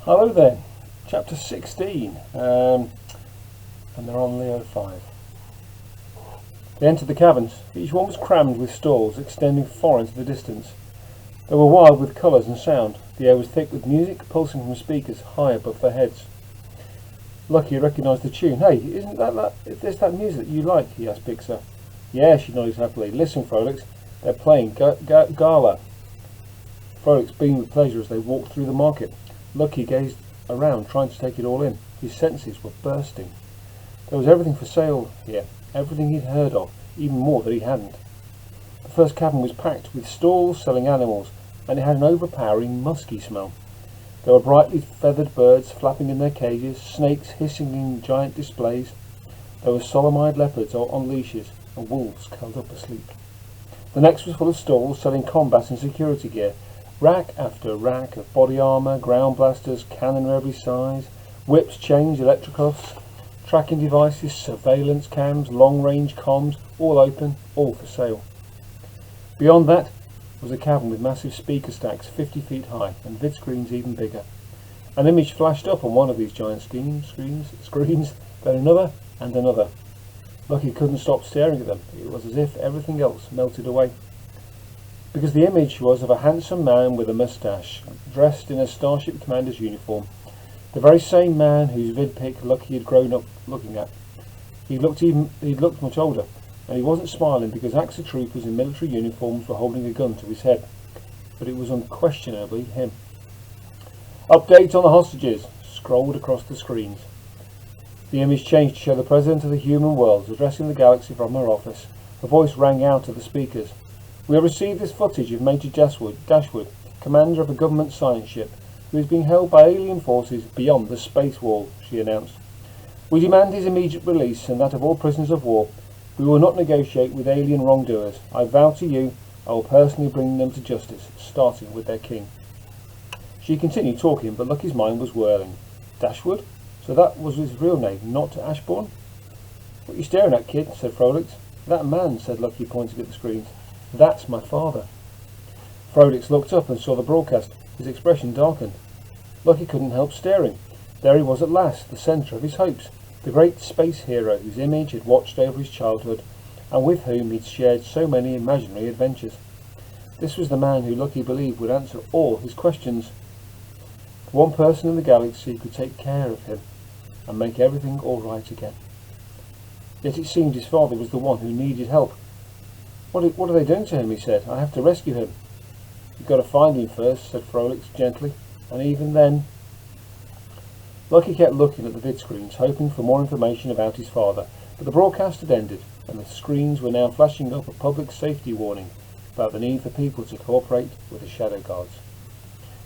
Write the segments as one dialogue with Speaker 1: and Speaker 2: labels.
Speaker 1: Hello there, chapter 16, and they're on Leo 5. They entered the caverns. Each one was crammed with stalls extending far into the distance. They were wild with colours and sound. The air was thick with music pulsing from speakers high above their heads. Lucky recognised the tune. "Hey, isn't this that music that you like?" he asked Bixer. "Yeah," she nodded happily. "Listen, Frolix, they're playing Gala." Frolix beamed with pleasure as they walked through the market. Lucky gazed around, trying to take it all in. His senses were bursting. There was everything for sale here, everything he'd heard of, even more that he hadn't. The first cabin was packed with stalls selling animals, and it had an overpowering musky smell. There were brightly feathered birds flapping in their cages, snakes hissing in giant displays. There were solemn-eyed leopards on leashes, and wolves curled up asleep. The next was full of stalls selling combat and security gear. Rack after rack of body armour, ground blasters, cannon of every size, whips, chains, electrocuffs, tracking devices, surveillance cams, long-range comms, all open, all for sale. Beyond that was a cavern with massive speaker stacks 50 feet high and vid screens even bigger. An image flashed up on one of these giant screens, then another and another. Lucky couldn't stop staring at them. It was as if everything else melted away. Because the image was of a handsome man with a moustache, dressed in a Starship Commander's uniform, the very same man whose vidpic Lucky had grown up looking at. He'd looked much older, and he wasn't smiling because AXA troopers in military uniforms were holding a gun to his head, but it was unquestionably him. "Update on the hostages," scrolled across the screens. The image changed to show the President of the Human Worlds addressing the galaxy from her office. Her voice rang out of the speakers. "We have received this footage of Major Dashwood, commander of a government science ship, who is being held by alien forces beyond the space wall," she announced. "We demand his immediate release and that of all prisoners of war. We will not negotiate with alien wrongdoers. I vow to you I will personally bring them to justice, starting with their king." She continued talking, but Lucky's mind was whirling. Dashwood? So that was his real name, not Ashbourne? "What are you staring at, kid?" said Frolix. "That man," said Lucky, pointing at the screens. "That's my father." Frolix looked up and saw the broadcast. His expression darkened. Lucky couldn't help staring. There he was at last, the centre of his hopes, the great space hero whose image had watched over his childhood, and with whom he'd shared so many imaginary adventures. This was the man who Lucky believed would answer all his questions. The one person in the galaxy who could take care of him and make everything all right again. Yet it seemed his father was the one who needed help. What are they doing to him?" he said. "I have to rescue him." "You've got to find him first," said Frolix gently, "and even then—" Lucky kept looking at the vid screens, hoping for more information about his father, but the broadcast had ended, and the screens were now flashing up a public safety warning about the need for people to cooperate with the Shadow Guards.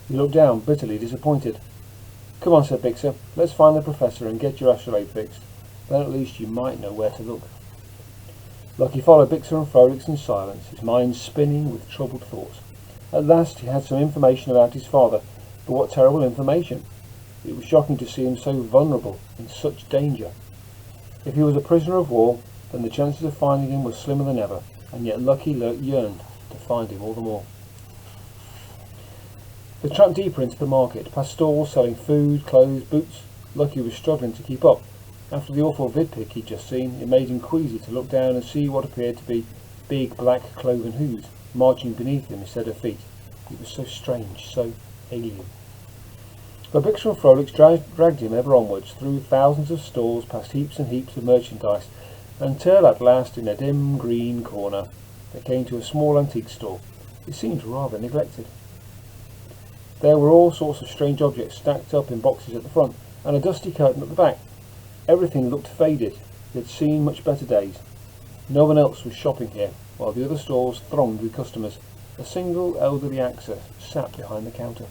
Speaker 1: He looked down, bitterly disappointed. "Come on," said Bixer, "let's find the Professor and get your astrolabe fixed. Then at least you might know where to look." Lucky followed Bixer and Frolix in silence, his mind spinning with troubled thoughts. At last he had some information about his father, but what terrible information! It was shocking to see him so vulnerable, in such danger. If he was a prisoner of war, then the chances of finding him were slimmer than ever, and yet Lucky yearned to find him all the more. They tramped deeper into the market, past stalls selling food, clothes, boots. Lucky was struggling to keep up. After the awful vidpic he'd just seen, it made him queasy to look down and see what appeared to be big black cloven hooves marching beneath him instead of feet. It was so strange, so alien. But Bixer and Frolix dragged him ever onwards, through thousands of stalls, past heaps and heaps of merchandise, until at last, in a dim green corner, they came to a small antique store. It seemed rather neglected. There were all sorts of strange objects stacked up in boxes at the front, and a dusty curtain at the back. Everything looked faded. He had seen much better days. No one else was shopping here, while the other stores thronged with customers. A single elderly AXA sat behind the counter.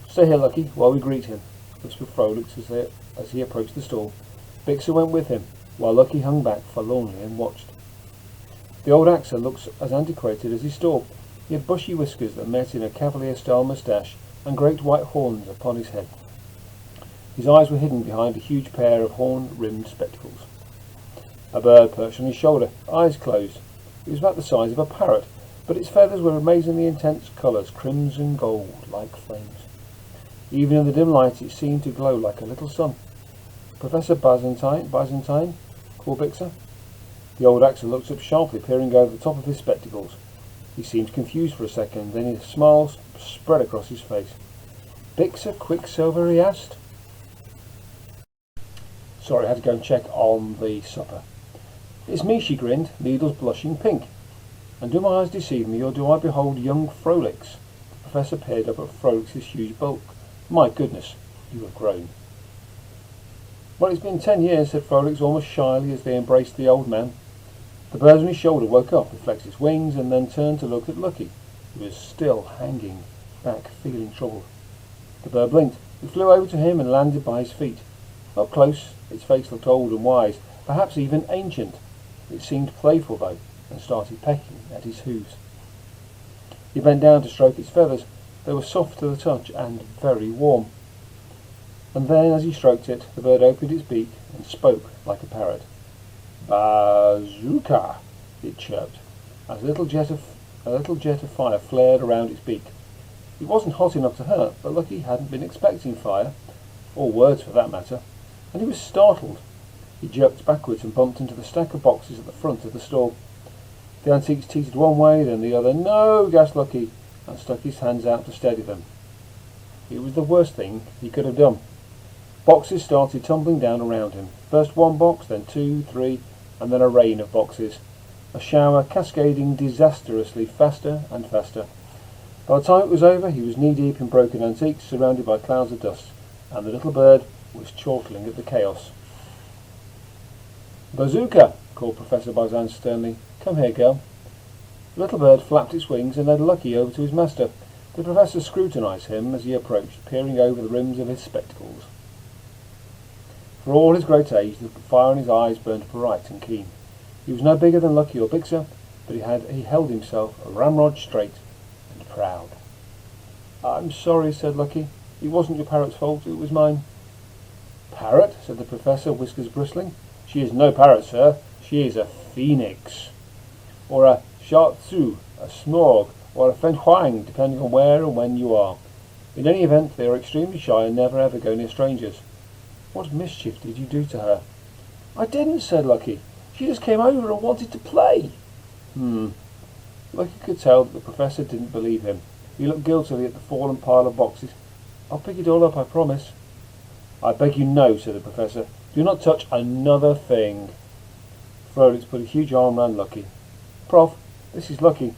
Speaker 1: "Stay here, Lucky, while we greet him," whispered Frolix as he approached the stall. Bixer went with him, while Lucky hung back forlornly and watched. The old AXA looked as antiquated as his stall. He had bushy whiskers that met in a cavalier-style moustache, and great white horns upon his head. His eyes were hidden behind a huge pair of horn-rimmed spectacles. A bird perched on his shoulder, eyes closed. It was about the size of a parrot, but its feathers were amazingly intense colours, crimson gold, like flames. Even in the dim light it seemed to glow like a little sun. Professor Byzantine, called Bixer. The old actor looked up sharply, peering over the top of his spectacles. He seemed confused for a second, then his smile spread across his face. Bixer Quicksilver, he asked. Sorry, I had to go and check on the supper. It's me, she grinned, needles blushing pink. And do my eyes deceive me, or do I behold young Frolix? The professor peered up at Frolix's huge bulk. My goodness, you have grown. Well, it's been 10 years, said Frolix almost shyly as they embraced the old man. The bird on his shoulder woke up, flexed its wings, and then turned to look at Lucky, who was still hanging back, feeling troubled. The bird blinked. It flew over to him and landed by his feet. Up close, its face looked old and wise, perhaps even ancient. It seemed playful, though, and started pecking at his hooves. He bent down to stroke its feathers. They were soft to the touch and very warm. And then, as he stroked it, the bird opened its beak and spoke like a parrot. Bazooka, it chirped, as a little jet of fire flared around its beak. It wasn't hot enough to hurt, but Lucky hadn't been expecting fire, or words for that matter, and he was startled. He jerked backwards and bumped into the stack of boxes at the front of the stall. The antiques teetered one way, then the other. No, gasped Lucky, and stuck his hands out to steady them. It was the worst thing he could have done. Boxes started tumbling down around him. First one box, then two, three, and then a rain of boxes. A shower cascading disastrously faster and faster. By the time it was over, he was knee-deep in broken antiques, surrounded by clouds of dust, and the little bird was chortling at the chaos. Bazooka, called Professor Byzantine sternly. Come here, girl. The little bird flapped its wings and led Lucky over to his master. The professor scrutinized him as he approached, peering over the rims of his spectacles. For all his great age, the fire in his eyes burned bright and keen. He was no bigger than Lucky or Bixer, but he held himself ramrod straight and proud. I'm sorry, said Lucky. It wasn't your parrot's fault, it was mine. Parrot? Said the professor, whiskers bristling. She is no parrot, sir. She is a phoenix. Or a shartsu, a snorg, or a fenhuang, depending on where and when you are. In any event, they are extremely shy and never ever go near strangers. What mischief did you do to her? I didn't, said Lucky. She just came over and wanted to play. Lucky could tell that the professor didn't believe him. He looked guiltily at the fallen pile of boxes. I'll pick it all up, I promise. I beg you no, said the professor. Do not touch another thing. Frolix put a huge arm round Lucky. Prof, this is Lucky,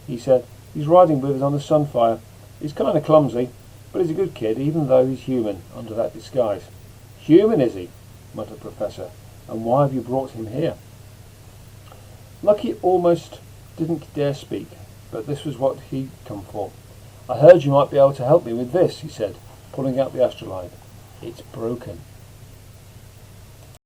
Speaker 1: he said. He's riding with us on the Sunfire. He's kind of clumsy, but he's a good kid, even though he's human under that disguise. Human, is he? Muttered the professor. And why have you brought him here? Lucky almost didn't dare speak, but this was what he'd come for. I heard you might be able to help me with this, he said, pulling out the astrolabe. It's broken.